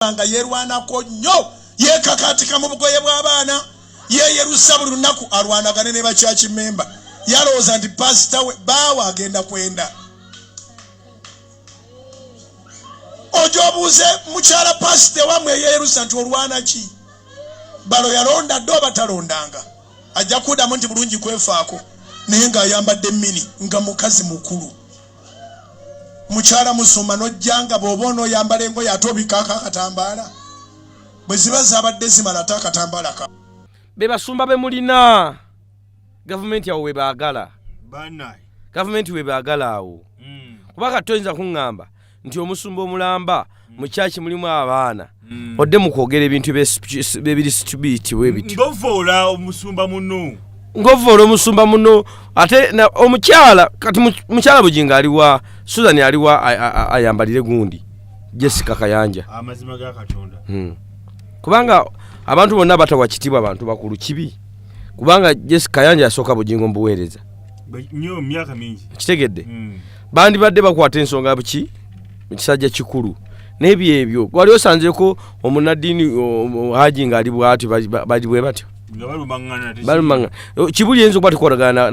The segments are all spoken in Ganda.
nga yerwanako nnyo yekakatika mu bugoye bw'abaana yeyerusa buli lunaku alwanagane ne bakyaki memba yalowooza nti pasita we baawa agenda kwenda. Ojo obuuze mukyala pasita wamwe yeyerusa nti olwana ki balo yalonda ddo batalondanga ajja kuddamu nti bulungi kwefaako naye ng'ayambadde mini nga mukazi mukulu. Mukyala musuma n'ojjanga bw'oba onooyambala engoye ate obikaako akatambaala bwe ziba zabadde zimala ate akatambaala ka be basumba be mulina gavumenti awo we baagala gavumenti we baagala awo kubanga toyinza kuŋŋamba nti omusumba omulamba mu kyaki mulimu abaana odde mu kwogera ebintu bebiri situbiti we biti ngovoola omusumba muno ate omukyala kati mukyala Bujingo aliwa Susan aliwa ayambalire gundi Jessica Kayanja amazima ga Katonda kubanga abantu bonna batawa kitibwa abantu bakulu kibi kubanga Jessica Kayanja yasooka Bujingo mbuweereza nnyo myaka mingi kitegedde bandi badde bakwata ensonga buki ekisajja kikulu n'ebyo wali osanzeko omunadini haji nga ali bwati bali bwe batyo balumanga kibuli yenzo kwati koragana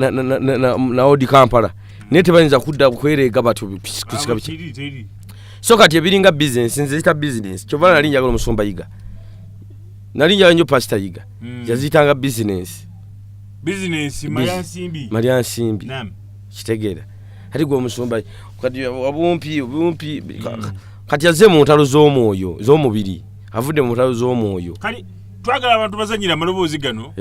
na Odi Kampala nete bayinza kudda kwerega batyo kusika biki so kati ebiringa business nzita business kyobana nalinja ngo musumba yiga nalinja nyo pastor yiga yazitanga business Maria Nsimbi naam kitegera hati gwo musumba kati abumpi kati yaze mu ntalo z'omubiri avudde mu ntalo z'omwoyo kali twagala abantu bazanyira maloboozi gano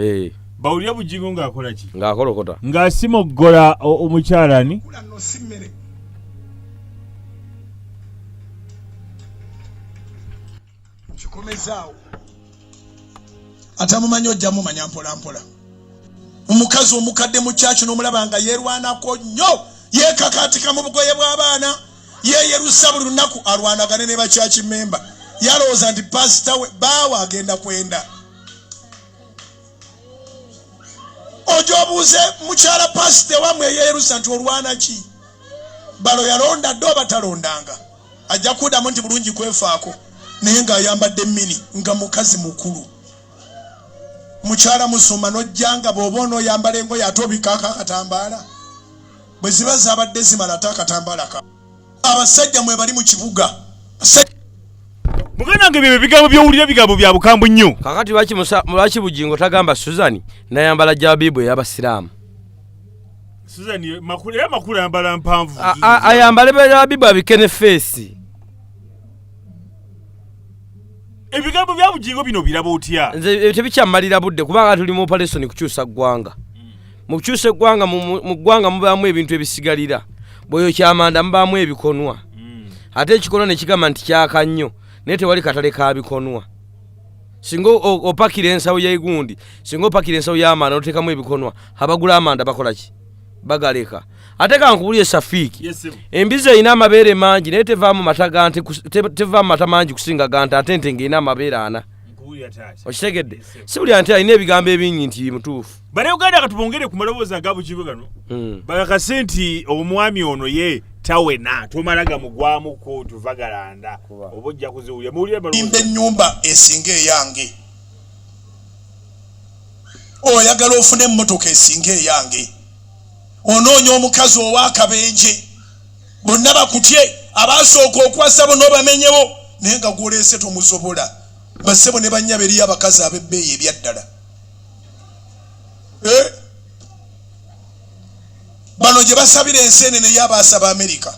bawulira Bujingo ng'akola ki ng'akolokota ng'asimoggola omukyalani kikomezaawo atamumanyi ojja mumanya mpola mpola omukazi omukadde mu kyaki n'omulaba nga yerwanako nnyo yekakatika mu bugoye bw'abaana yeyerusa buli lunaku alwanagane ne bakyaki memba yalowooza nti pasita we baawa agenda kwenda. Ojo obuuze mukyala pasita wamwe yeyerusa nti olwana ki balo yalonda ddo batalondanga ajja kuddamu nti bulungi kwefaako naye ng'ayambadde mini nga mukazi mukulu. Mukyala musuma n'ojjanga bw'oba onooyambala engoye ate obikaako akatambaala bwe ziba zabadde zimala ate akatambaala ka abasajja mwe bali mu kibuga muganda nge bye bigambo by'owulira bigambo bya bukambwe nnyo kakati lwaki Bujingo tagamba Susan nayambala jabibu ey'abasiraamu Susan makulu yambala mpanvu ayambale jabibu abikene feesi ebigambo bya Bujingo bino biraba otya nze tebikyammalira budde kubanga tuli mu operation kukyusa ggwanga mu kukyusa eggwanga mu ggwanga mubaamu ebintu ebisigalira bwoyo kyamanda mubaamu ebikonwa ate ekikonwa ne kigamba nti kyaka nnyo naye tewali katale ka bikonwa singa opakira ensawo y'egundi singa opakira ensawo y'amanda oteekamu ebikonwa abagula amanda bakola ki bagaleka ate kankubulye Safiiki embizi erina amabeere mangi naye tevaamu mata mangi kusinga gante ate ente ng'erina amabeere 4 okitegedde si buli ante alina ebigambo ebingi nti mutuufu bannayuganda katubongere ku maloboozi aga Bujingo gano bakase nti omwami ono ye tawena tomala gamugwamuko tuvagalanda oba ojja kuziwulya muwulire imbe ennyumba esinga eyange oyagala ofune emmotoka esinga eyange onoonya omukazi ow'akabenje bonna bakutye abaasooka okwasa bonna obamenyewo naye nga gwoleese tomusobola bassebo ne bannya beriyo abakazi ab'ebbeeyi ebyaddala bano gye basabira enseenene y'abaasaba Amerika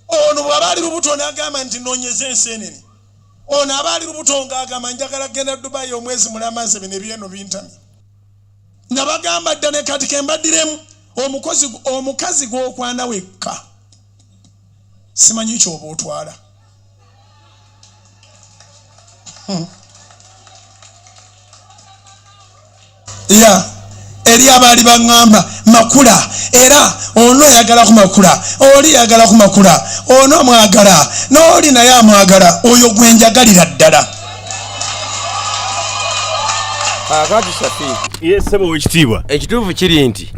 ono bw'aba ali lubuto n'agamba nti noonyeza enseenene ono aba ali lubuto ng'agamba njagala genda Dubai omwezi mulamaze bino ebyeno bintamye nga bagamba dda ne kati kembaddiremu omukazi gw'okwana wekka simanyi ky'oba otwala eri abaali baŋŋamba makula era ono ayagala ku makula oli ayagala ku makula ono amwagala n'oli naye amwagala oyo gwe njagalira ddala kakati Safiiki yesebo ekitiibwa ekituufu kiri nti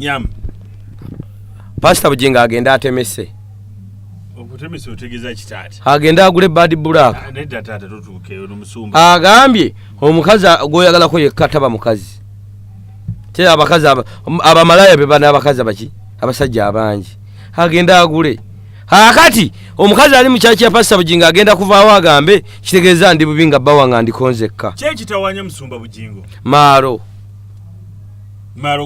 Pastor Bujingo agenda atemese okutemesa otegeza kitaati agenda agule bad black nedda taata totuukeyo n'omusumba agambye omukazi gwoyagalako yekka taba mukazi te abakazi abamalaya be bana abakazi abaki abasajja abangi agenda agule akati omukazi ali mu kyaki ya Pastor Bujingo agenda kuvaawo agambe kitegeeza ndi bubi nga bawanga ndikonzekka kyekitawanya musumba Bujingo maaro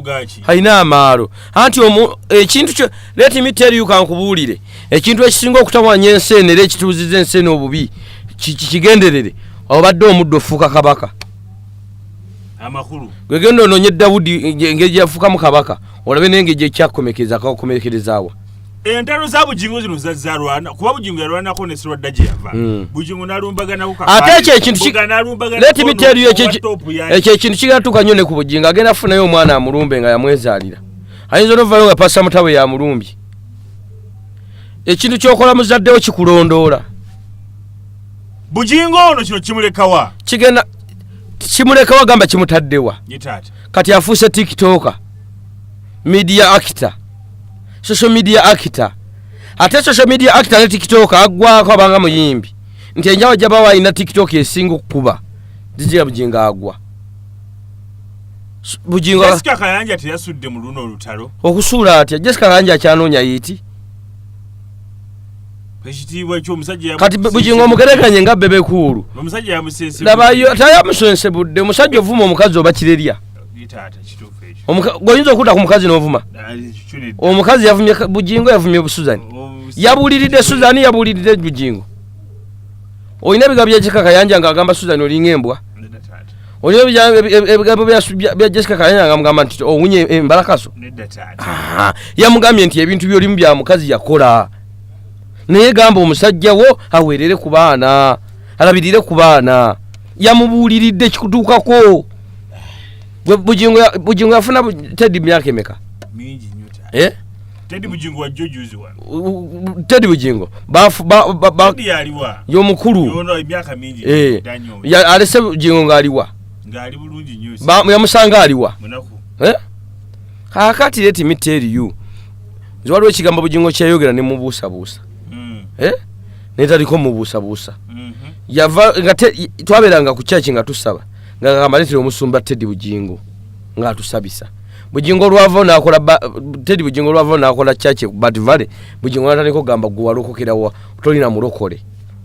gaaki haina amaaro anti ekintu kyo let me tell you kankubuulire ekintu ekisinga okutawanya enseene era ekituuziza enseene obubi kigenderere obadde omuddo ofuuka kabaka amakulu gwegenda onoonye Dawudi engeri yafuukamu kabaka olabe n'engeri gyekyakomekereza akakomekerezaawa entalo za Bujingo zino zazzalwana kuba Bujingo yalwanako ne Sirwadda gye yava Bujingo n'alumbagana ku ate ekyo ekintu let me tell you ekyo ekintu kigatuuka nnyo ne ku Bujingo agenda afunayo omwana amulumbe nga yamwezaalira ayinza n'ovaayo nga Pastor Mutawe yamulumbye ekintu kyokola muzaddewo kikulondoola Bujingo ono kino kimulekawa kigenda kimulekawa gamba kimutaddewa kati afuuse tiktoka media actor social media actor ate social media actor ne tiktok agwako abanga muyimbi nti enjawa jabawa ina tiktok esinga okukuba dijja Bujingo agwa Bujingo Jessica Kayanja teyasudde mu luno olutalo okusuula atya Jessica Kayanja akyanoonya yiti ekitiibwa ekyomusajja kati Bujingo omugerekanye nga bebe kulu omusajja yamusense labayo tayamusense budde omusajja ovuma omukazi oba kirerya goyinza okuta ku mukazi n'ovuma omukazi yavumye Bujingo yavumye Busuzani yabuuliridde Suzani yabuuliridde Bujingo olina ebigambo bya Jessica Kayanja ng'agamba Suzani olinga embwa olina ebigambo bya Jessica Kayanja ng'amugamba nti owunye embalakaso yamugambye nti ebintu by'olimu bya mukazi yakola naye gamba omusajja wo aweerere ku baana alabirire ku baana yamubuuliridde kikutuukako Bujingo yafuna Teddy myaka emeka mingi nyota Teddy Bujingo wa jojuzi wano Teddy Bujingo Teddy yaliwa y'omukulu yono emyaka mingi danyo alese Bujingo ngaliwa ngali bulungi nyusi yamusanga aliwa munaku kakati let me tell you waliwo ekigambo Bujingo kyayogera ne mubuusabuusa netaliko mubuusabuusa yava nga twaberanga ku church nga tusaba nga kamalete omusumba Teddy Bujingo nga atusabisa Bujingo lwavo nakola Teddy Bujingo lwavo nakola church ku Bad Valley Bujingo natandika kugamba gwe walokokera wa tolina mulokole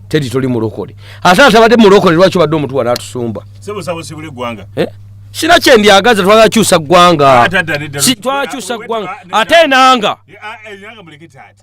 Teddy toli mulokole ate bade mulokole lwaki badde omuntu wana atusumba sebo sibule gwanga sina kyendi agaza twagakyusa gwanga twakyusa gwanga ate nanga muleke tata